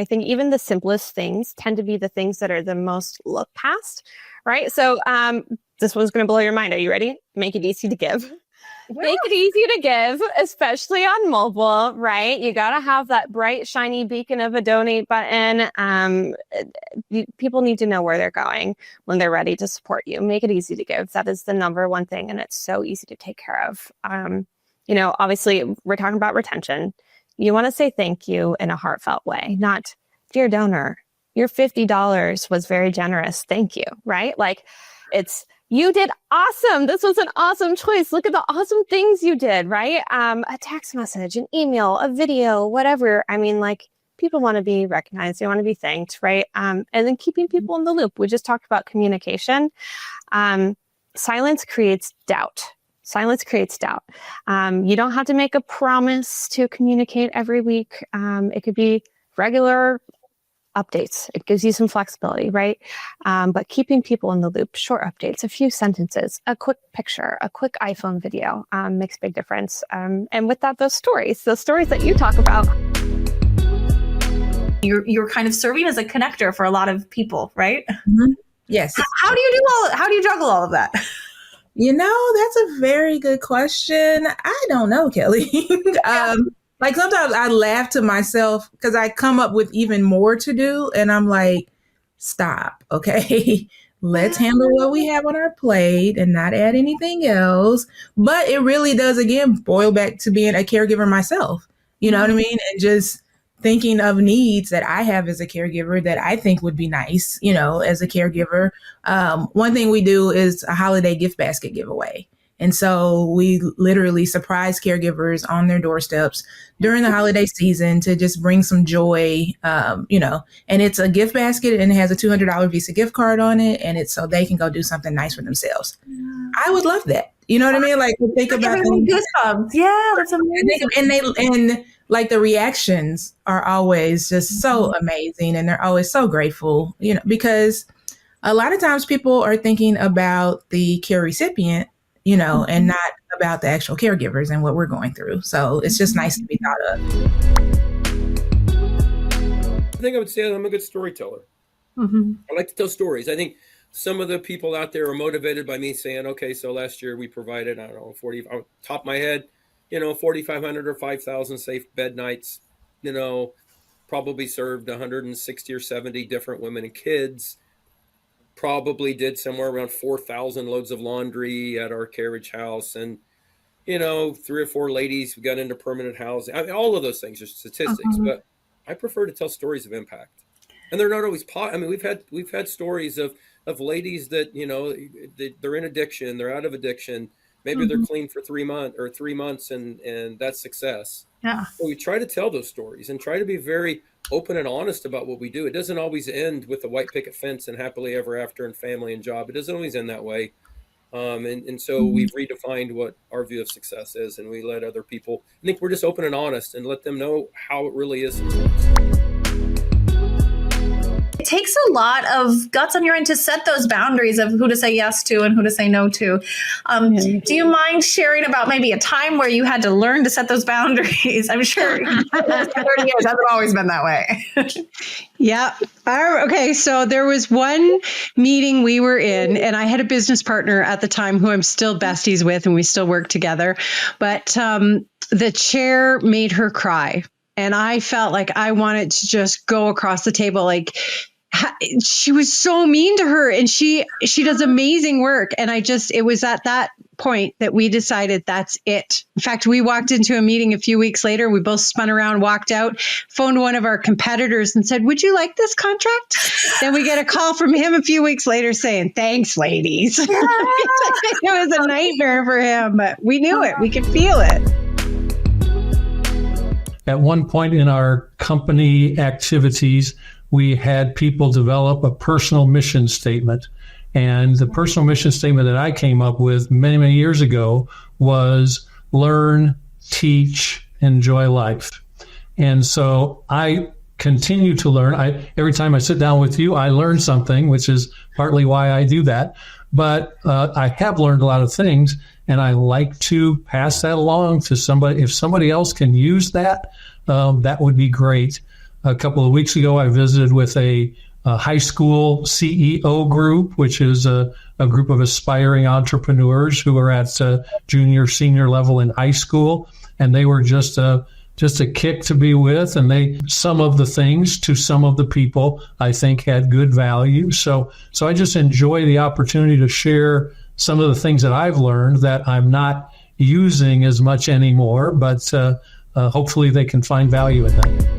I think even the simplest things tend to be the things that are the most looked past, right? So this one's going to blow your mind. Are you ready? Make it easy to give. Make it easy to give, especially on mobile, right? You got to have that bright, shiny beacon of a donate button. People need to know where they're going when they're ready to support you. Make it easy to give. That is the number one thing, and it's so easy to take care of. Obviously, we're talking about retention. You want to say thank you in a heartfelt way, not, dear donor, your $50 was very generous. Thank you, right? Like, it's, you did awesome. This was an awesome choice. Look at the awesome things you did, right? A text message, an email, a video, whatever. I mean, like, people want to be recognized. They want to be thanked, right? And then keeping people in the loop. We just talked about communication. Silence creates doubt. Silence creates doubt. You don't have to make a promise to communicate every week. It could be regular updates. It gives you some flexibility, right? But keeping people in the loop, short updates, a few sentences, a quick picture, a quick iPhone video makes a big difference. And with that, those stories that you talk about. You're kind of serving as a connector for a lot of people, right? Mm-hmm. Yes. How do you juggle all of that? That's a very good question. I don't know, Kelly. Like sometimes I laugh to myself because I come up with even more to do and I'm like, stop, okay? Let's handle what we have on our plate and not add anything else. But it really does, again, boil back to being a caregiver myself. You know what I mean? And just thinking of needs that I have as a caregiver that I think would be nice, as a caregiver. One thing we do is a holiday gift basket giveaway. And so we literally surprise caregivers on their doorsteps during the holiday season to just bring some joy, and it's a gift basket and it has a $200 Visa gift card on it. And it's so they can go do something nice for themselves. I would love that. You know what I mean? Like think about goosebumps. Yeah, that's amazing. And like the reactions are always just so amazing. And they're always so grateful, because a lot of times people are thinking about the care recipient, and not about the actual caregivers and what we're going through. So it's just nice to be thought of. I think I would say I'm a good storyteller. Mm-hmm. I like to tell stories. I think some of the people out there are motivated by me saying, okay, so last year we provided, 40, on top of my head, 4,500 or 5,000 safe bed nights, probably served 160 or 70 different women and kids. Probably did somewhere around 4,000 loads of laundry at our carriage house. And, 3 or 4 ladies who got into permanent housing. I mean, all of those things are statistics, but I prefer to tell stories of impact. And they're not always, we've had stories of ladies that, they're in addiction, they're out of addiction. Maybe they're clean for 3 months and that's success. Yeah. So we try to tell those stories and try to be very open and honest about what we do. It doesn't always end with a white picket fence and happily ever after and family and job. It doesn't always end that way. And so we've redefined what our view of success is, and we let other people, I think we're just open and honest and let them know how it really is sometimes. It takes a lot of guts on your end to set those boundaries of who to say yes to and who to say no to. Do you mind sharing about maybe a time where you had to learn to set those boundaries? I'm sure 30 years hasn't always been that way. Yeah. Okay. So there was one meeting we were in, and I had a business partner at the time who I'm still besties with, and we still work together. But the chair made her cry. And I felt like I wanted to just go across the table. Like, she was so mean to her, and she does amazing work. And it was at that point that we decided that's it. In fact, we walked into a meeting a few weeks later. We both spun around, walked out, phoned one of our competitors and said, would you like this contract? Then we get a call from him a few weeks later saying, thanks, ladies. It was a nightmare for him, but we knew it. We could feel it. At one point in our company activities, we had people develop a personal mission statement. And the personal mission statement that I came up with many, many years ago was learn, teach, enjoy life. And so I continue to learn. Every time I sit down with you, I learn something, which is partly why I do that. But I have learned a lot of things, and I like to pass that along to somebody. If somebody else can use that, that would be great. A couple of weeks ago, I visited with a high school CEO group, which is a group of aspiring entrepreneurs who are at junior, senior level in high school. And they were just a kick to be with. And some of the things to some of the people, I think, had good value. So I just enjoy the opportunity to share some of the things that I've learned that I'm not using as much anymore, but hopefully they can find value in that.